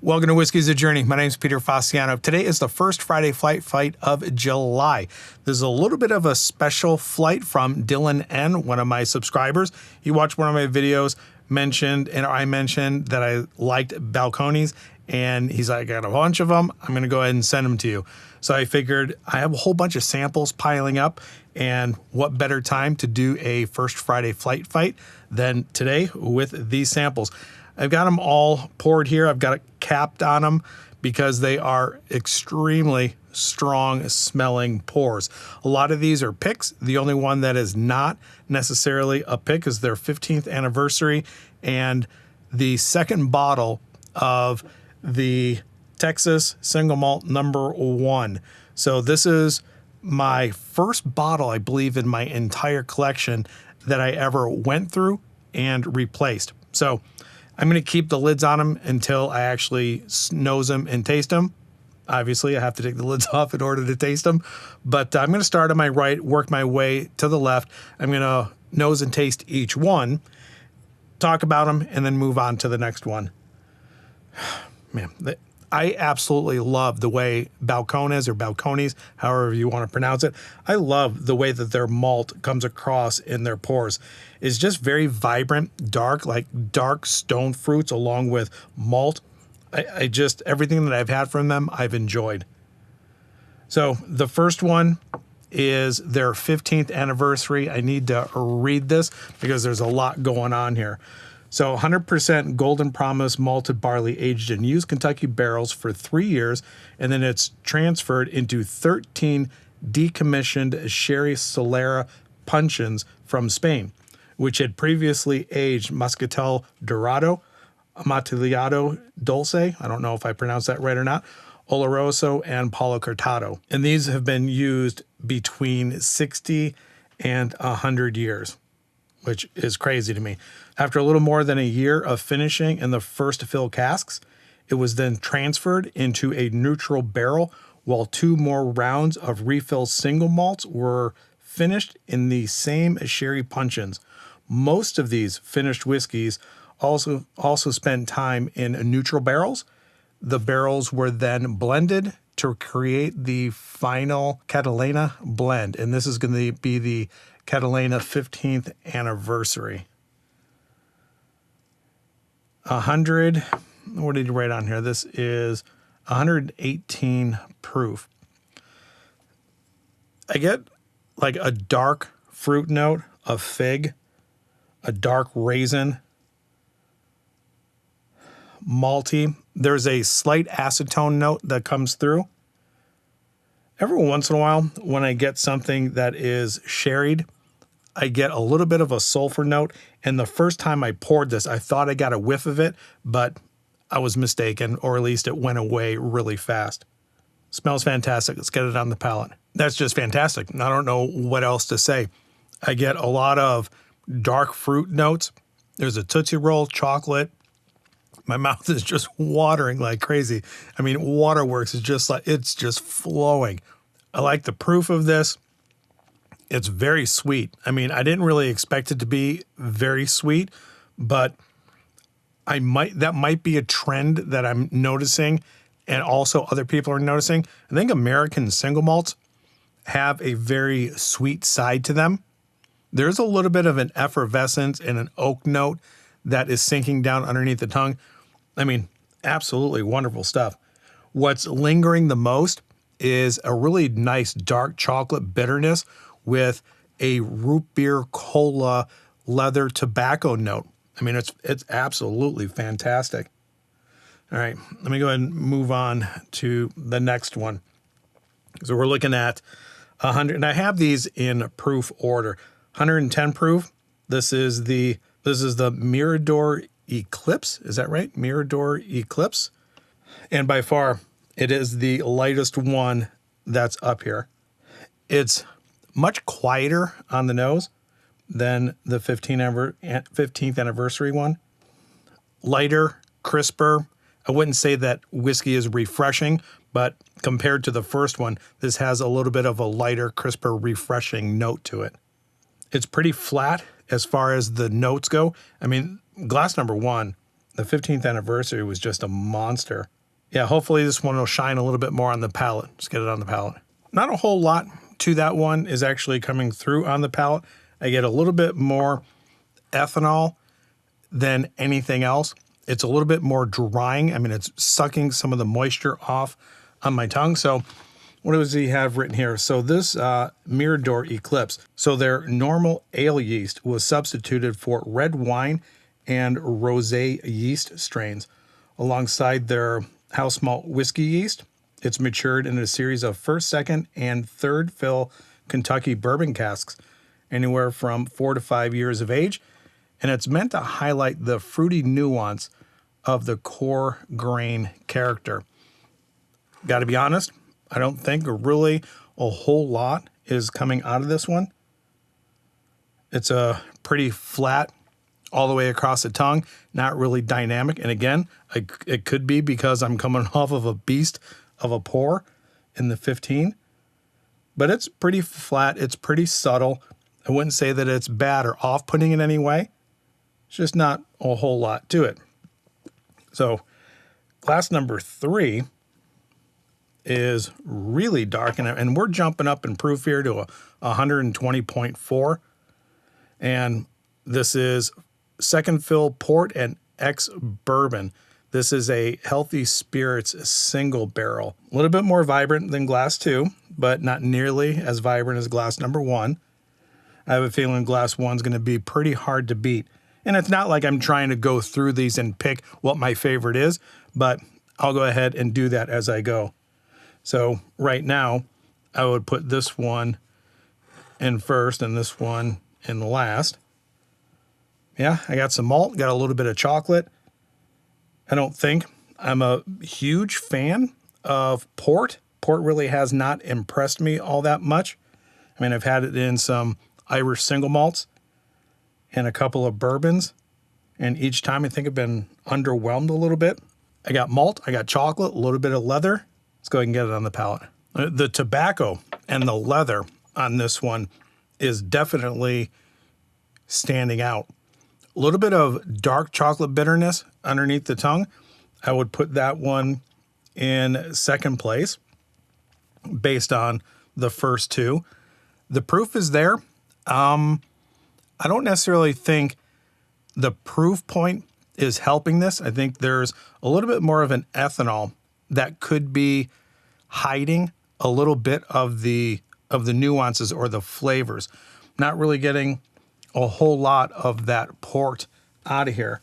Welcome to Whiskey's a Journey. My name is Peter Fasciano. Today is the first Friday flight fight of July. This is a little bit of a special flight from Dylan N., one of my subscribers. He watched one of my videos, I mentioned that I liked Balcones, and he's like, I got a bunch of them. I'm going to go ahead and send them to you. So I figured I have a whole bunch of samples piling up, and what better time to do a first Friday flight fight than today with these samples. I've got them all poured here. I've got it capped on them because they are extremely strong smelling pours. A lot of these are picks. The only one that is not necessarily a pick is their 15th anniversary and the second bottle of the Texas single malt #1. So this is my first bottle, I believe, in my entire collection that I ever went through and replaced. So I'm going to keep the lids on them until I actually nose them and taste them. Obviously, I have to take the lids off in order to taste them. But I'm going to start on my right, work my way to the left. I'm going to nose and taste each one, talk about them, and then move on to the next one. Man, I absolutely love the way Balcones or Balcones, however you want to pronounce it, I love the way that their malt comes across in their pours. It's just very vibrant, dark, like dark stone fruits along with malt. I just, everything that I've had from them, I've enjoyed. So the first one is their 15th anniversary. I need to read this because there's a lot going on here. So 100% Golden Promise malted barley aged in used Kentucky barrels for 3 years, and then it's transferred into 13 decommissioned Sherry Solera puncheons from Spain, which had previously aged Muscatel Dorado, Amontillado Dulce, I don't know if I pronounced that right or not, Oloroso, and Palo Cortado. And these have been used between 60 and 100 years, which is crazy to me. After a little more than a year of finishing in the first fill casks, it was then transferred into a neutral barrel, while 2 more rounds of refill single malts were finished in the same sherry puncheons. Most of these finished whiskeys also spent time in neutral barrels. The barrels were then blended to create the final Cataleja blend, and this is going to be the Cataleja 15th anniversary. 100, what did you write on here? This is 118 proof. I get like a dark fruit note of fig, a dark raisin, malty. There's a slight acetone note that comes through. Every once in a while, when I get something that is sherried, I get a little bit of a sulfur note. And the first time I poured this, I thought I got a whiff of it, but I was mistaken, or at least it went away really fast. Smells fantastic. Let's get it on the palate. That's just fantastic. I don't know what else to say. I get a lot of dark fruit notes. There's a Tootsie Roll, chocolate. My mouth is just watering like crazy. I mean, waterworks is just like, it's just flowing. I like the proof of this. It's very sweet. I mean, I didn't really expect it to be very sweet, but that might be a trend that I'm noticing, and also other people are noticing. I think American single malts have a very sweet side to them. There's a little bit of an effervescence and an oak note that is sinking down underneath the tongue. I mean, absolutely wonderful stuff. What's lingering the most is a really nice dark chocolate bitterness with a root beer cola leather tobacco note. I mean, it's absolutely fantastic. All right, let me go ahead and move on to the next one. So we're looking at 100, and I have these in proof order. 110 proof. This is the Mirador Eclipse. Is that right? Mirador Eclipse. And by far, it is the lightest one that's up here. It's much quieter on the nose than the 15th anniversary one. Lighter, crisper. I wouldn't say that whiskey is refreshing, but compared to the first one, this has a little bit of a lighter, crisper, refreshing note to it. It's pretty flat as far as the notes go. I mean, glass #1, the 15th anniversary was just a monster. Yeah, hopefully this one will shine a little bit more on the palate. Let's get it on the palate. Not a whole lot to that one is actually coming through on the palate. I get a little bit more ethanol than anything else. It's a little bit more drying. I mean, it's sucking some of the moisture off on my tongue. So what does he have written here? So this Mirador Eclipse. So their normal ale yeast was substituted for red wine and rosé yeast strains alongside their house malt whiskey yeast. It's matured in a series of first, second, and third fill Kentucky bourbon casks, anywhere from 4 to 5 years of age. And it's meant to highlight the fruity nuance of the core grain character. Got to be honest, I don't think really a whole lot is coming out of this one. It's a pretty flat all the way across the tongue, not really dynamic. And again, it could be because I'm coming off of a beast of a pour in the 15, but it's pretty flat. It's pretty subtle. I wouldn't say that it's bad or off-putting in any way. It's just not a whole lot to it. So glass number 3 is really dark, and we're jumping up in proof here to a 120.4. And this is second fill port and ex-bourbon. This is a Healthy Spirits single barrel. A little bit more vibrant than glass 2, but not nearly as vibrant as glass number 1. I have a feeling glass 1 is going to be pretty hard to beat. And it's not like I'm trying to go through these and pick what my favorite is, but I'll go ahead and do that as I go. So right now, I would put this one in first and this one in last. Yeah, I got some malt, got a little bit of chocolate. I don't think I'm a huge fan of port. Port really has not impressed me all that much. I mean, I've had it in some Irish single malts and a couple of bourbons, and each time I think I've been underwhelmed a little bit. I got malt, I got chocolate, a little bit of leather. Let's go ahead and get it on the palate. The tobacco and the leather on this one is definitely standing out. A little bit of dark chocolate bitterness underneath the tongue. I would put that one in second place based on the first two. The proof is there. I don't necessarily think the proof point is helping this. I think there's a little bit more of an ethanol that could be hiding a little bit of the nuances or the flavors. Not really getting a whole lot of that port out of here.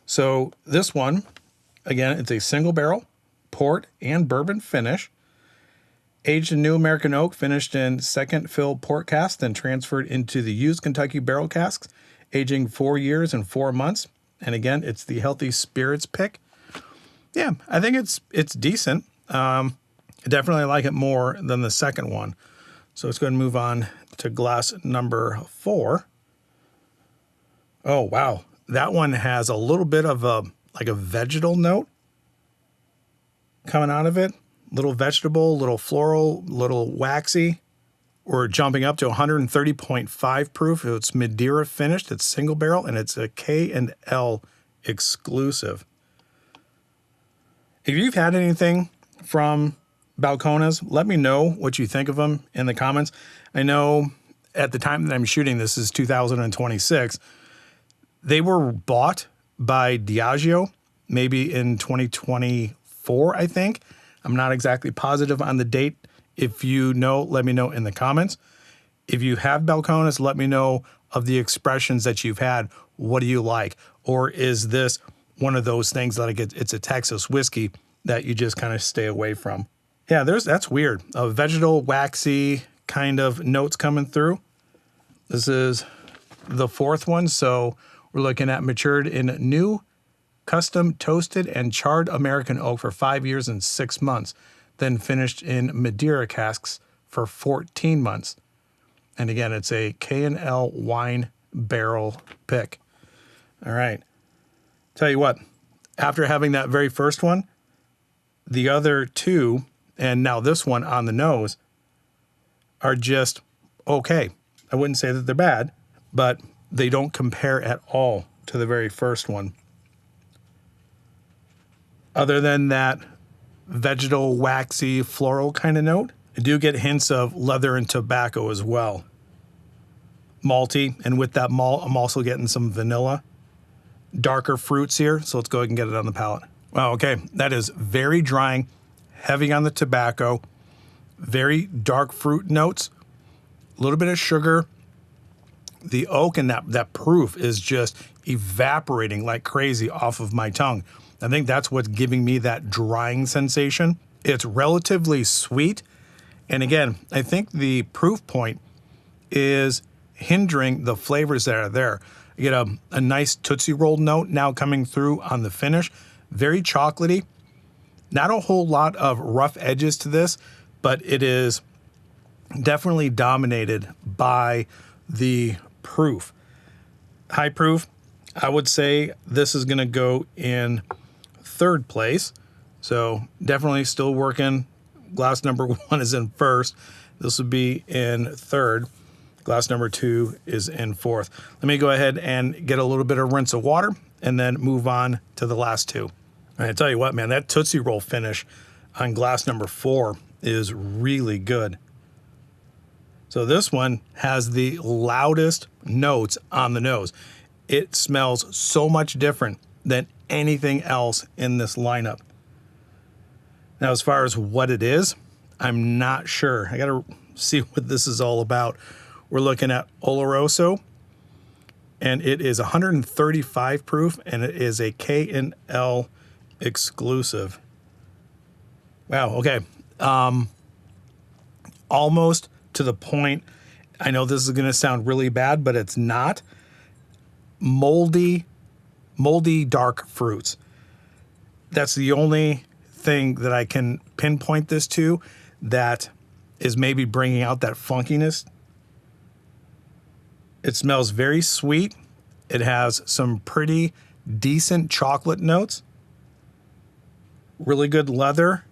So this one, again, it's a single barrel port and bourbon finish. Aged in new American oak, finished in second fill port cask, then transferred into the used Kentucky barrel casks, aging 4 years and 4 months. And again, it's the Healthy Spirits pick. Yeah, I think it's decent. I definitely like it more than the second one. So let's go ahead and move on to glass number 4. Oh, wow. That one has a little bit of a vegetal note coming out of it. Little vegetable, little floral, little waxy. We're jumping up to 130.5 proof. It's Madeira finished. It's single barrel, and it's a K&L exclusive. If you've had anything from Balcones, let me know what you think of them in the comments. I know at the time that I'm shooting this is 2026. They were bought by Diageo maybe in 2024, I think. I'm not exactly positive on the date. If you know, let me know in the comments. If you have Balcones, let me know of the expressions that you've had. What do you like? Or is this one of those things that it's a Texas whiskey that you just kind of stay away from? Yeah, that's weird. A vegetal, waxy kind of notes coming through. This is the fourth one. So we're looking at matured in new, custom toasted and charred American oak for 5 years and 6 months, then finished in Madeira casks for 14 months. And again, it's a K&L wine barrel pick. All right. Tell you what, after having that very first one, the other two, and now this one on the nose, are just okay. I wouldn't say that they're bad, but they don't compare at all to the very first one. Other than that vegetal, waxy, floral kind of note. I do get hints of leather and tobacco as well. Malty, and with that malt, I'm also getting some vanilla. Darker fruits here, so let's go ahead and get it on the palate. Wow, okay, that is very drying, heavy on the tobacco, very dark fruit notes, a little bit of sugar. The oak and that proof is just evaporating like crazy off of my tongue. I think that's what's giving me that drying sensation. It's relatively sweet. And again, I think the proof point is hindering the flavors that are there. You get a nice Tootsie Roll note now coming through on the finish. Very chocolatey. Not a whole lot of rough edges to this, but it is definitely dominated by the proof. High proof, I would say this is going to go in third place. So definitely still working. Glass number 1 is in first. This would be in third. Glass number 2 is in fourth. Let me go ahead and get a little bit of rinse of water and then move on to the last two. And I tell you what, man, that Tootsie Roll finish on glass number 4 is really good. So this one has the loudest notes on the nose. It smells so much different than anything else in this lineup. Now, as far as what it is, I'm not sure. I got to see what this is all about. We're looking at Oloroso, and it is 135 proof, and it is a K&L exclusive. Wow, okay. Almost to the point, I know this is going to sound really bad, but it's not. Moldy dark fruits. That's the only thing that I can pinpoint this to that is maybe bringing out that funkiness. It smells very sweet. It has some pretty decent chocolate notes. Really good leather.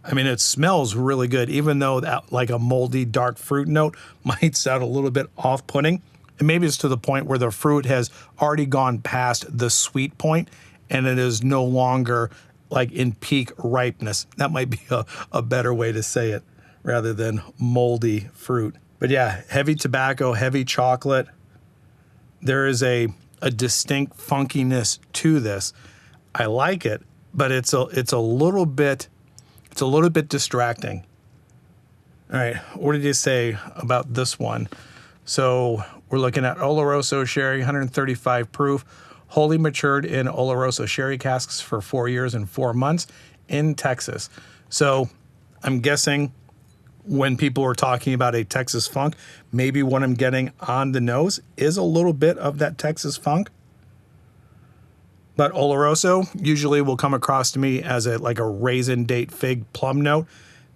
I mean, it smells really good, even though that like a moldy dark fruit note might sound a little bit off-putting. And maybe it's to the point where the fruit has already gone past the sweet point and it is no longer like in peak ripeness. That might be a better way to say it rather than moldy fruit. But yeah, heavy tobacco, heavy chocolate. There is a distinct funkiness to this. I like it, but it's a little bit distracting. All right, what did you say about this one? So we're looking at Oloroso Sherry, 135 proof, wholly matured in Oloroso sherry casks for 4 years and 4 months in Texas. So I'm guessing when people are talking about a Texas funk, maybe what I'm getting on the nose is a little bit of that Texas funk. But Oloroso usually will come across to me as like a raisin, date, fig, plum note.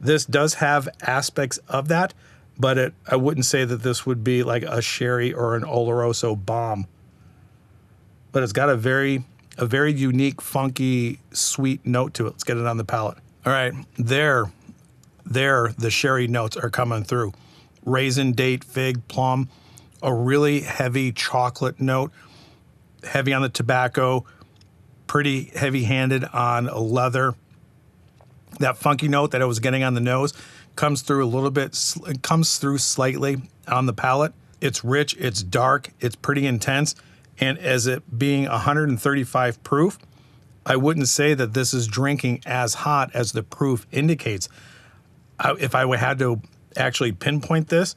This does have aspects of that, but I wouldn't say that this would be like a sherry or an Oloroso bomb. But it's got a very unique, funky, sweet note to it. Let's get it on the palate. All right, there, the sherry notes are coming through. Raisin, date, fig, plum, a really heavy chocolate note, heavy on the tobacco, pretty heavy-handed on leather. That funky note that I was getting on the nose comes through a little bit, it comes through slightly on the palate. It's rich, it's dark, it's pretty intense. And as it being 135 proof, I wouldn't say that this is drinking as hot as the proof indicates. If I had to actually pinpoint this,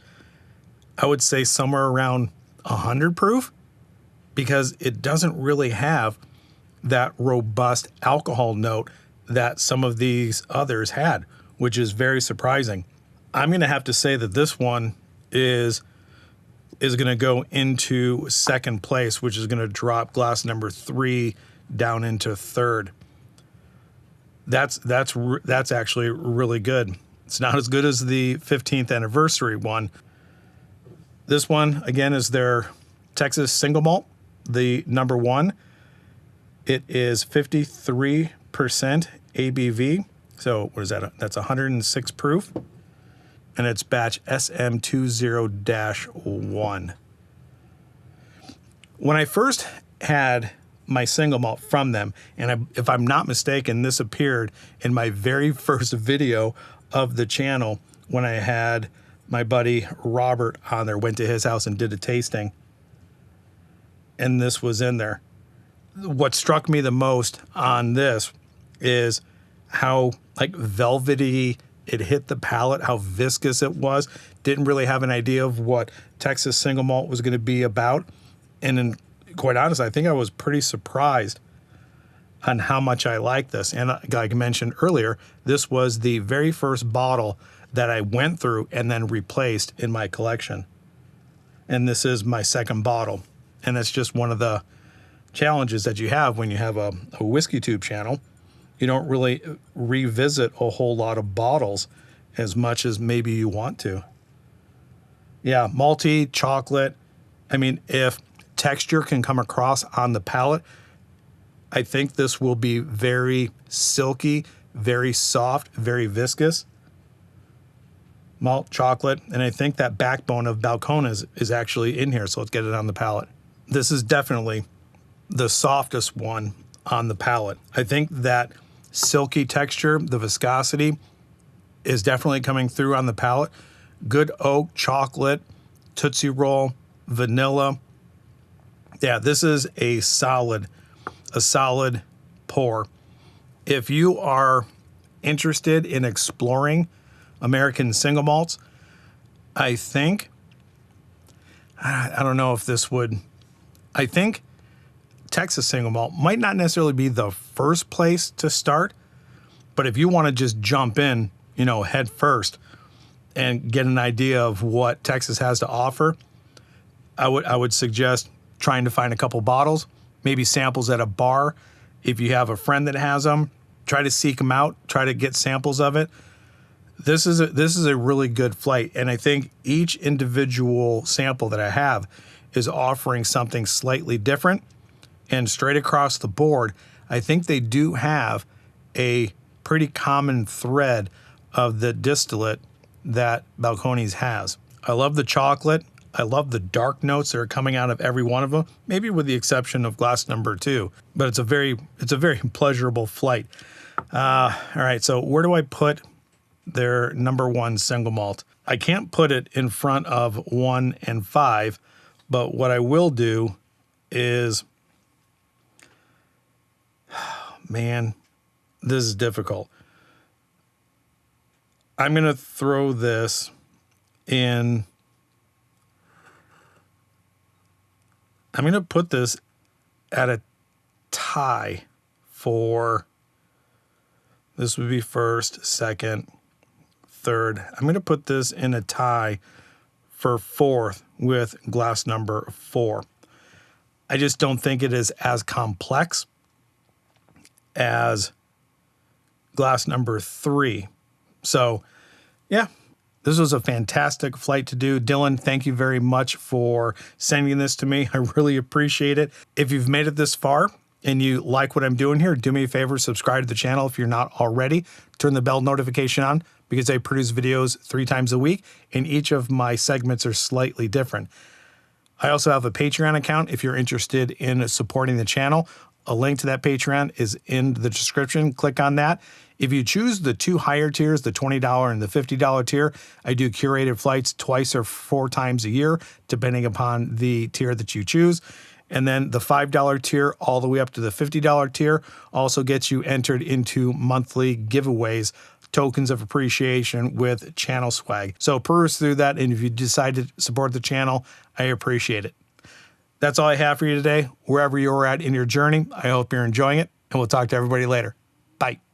I would say somewhere around 100 proof, because it doesn't really have that robust alcohol note that some of these others had, which is very surprising. I'm going to have to say that this one is going to go into second place, which is going to drop glass number 3 down into third. That's actually really good. It's not as good as the 15th anniversary one. This one, again, is their Texas single malt, the number 1. It is 53% ABV. So what is that? That's 106 proof. And it's batch SM20-1. When I first had my single malt from them. And if I'm not mistaken, this appeared in my very first video of the channel when I had my buddy Robert on there, went to his house and did a tasting. And this was in there. What struck me the most on this is how like velvety it hit the palate, how viscous it was. Didn't really have an idea of what Texas single malt was going to be about. And quite honestly, I think I was pretty surprised on how much I like this. And like I mentioned earlier, this was the very first bottle that I went through and then replaced in my collection. And this is my second bottle. And that's just one of the challenges that you have when you have a whiskey tube channel. You don't really revisit a whole lot of bottles as much as maybe you want to. Yeah, malty, chocolate. I mean, if texture can come across on the palate, I think this will be very silky, very soft, very viscous. Malt, chocolate, and I think that backbone of Balcones is actually in here, so let's get it on the palate. This is definitely the softest one on the palate. I think that silky texture, the viscosity, is definitely coming through on the palate. Good oak, chocolate, Tootsie Roll, vanilla. Yeah, this is a solid pour. If you are interested in exploring American single malts, I think, I don't know if this would, I think Texas single malt might not necessarily be the first place to start, but if you want to just jump in, you know, head first and get an idea of what Texas has to offer, I would suggest trying to find a couple bottles, maybe samples at a bar. If you have a friend that has them, try to seek them out, try to get samples of it. This is a really good flight, and I think each individual sample that I have is offering something slightly different. And straight across the board, I think they do have a pretty common thread of the distillate that Balcones has. I love the chocolate. I love the dark notes that are coming out of every one of them, maybe with the exception of glass number 2. But it's a very pleasurable flight. All right, so where do I put their number 1 single malt? I can't put it in front of 1 and 5, but what I will do is, man, this is difficult. I'm going to throw this in, I'm going to put this at a tie for, this would be first, second, third. I'm going to put this in a tie for fourth with glass number 4. I just don't think it is as complex as glass number 3. So, yeah, this was a fantastic flight to do. Dylan, thank you very much for sending this to me. I really appreciate it. If you've made it this far and you like what I'm doing here, do me a favor, subscribe to the channel if you're not already. Turn the bell notification on because I produce videos 3 times a week, and each of my segments are slightly different. I also have a Patreon account if you're interested in supporting the channel. A link to that Patreon is in the description. Click on that. If you choose the 2 higher tiers, the $20 and the $50 tier, I do curated flights twice or 4 times a year, depending upon the tier that you choose. And then the $5 tier all the way up to the $50 tier also gets you entered into monthly giveaways, tokens of appreciation with channel swag. So peruse through that, and if you decide to support the channel, I appreciate it. That's all I have for you today. Wherever you're at in your journey, I hope you're enjoying it, and we'll talk to everybody later. Bye.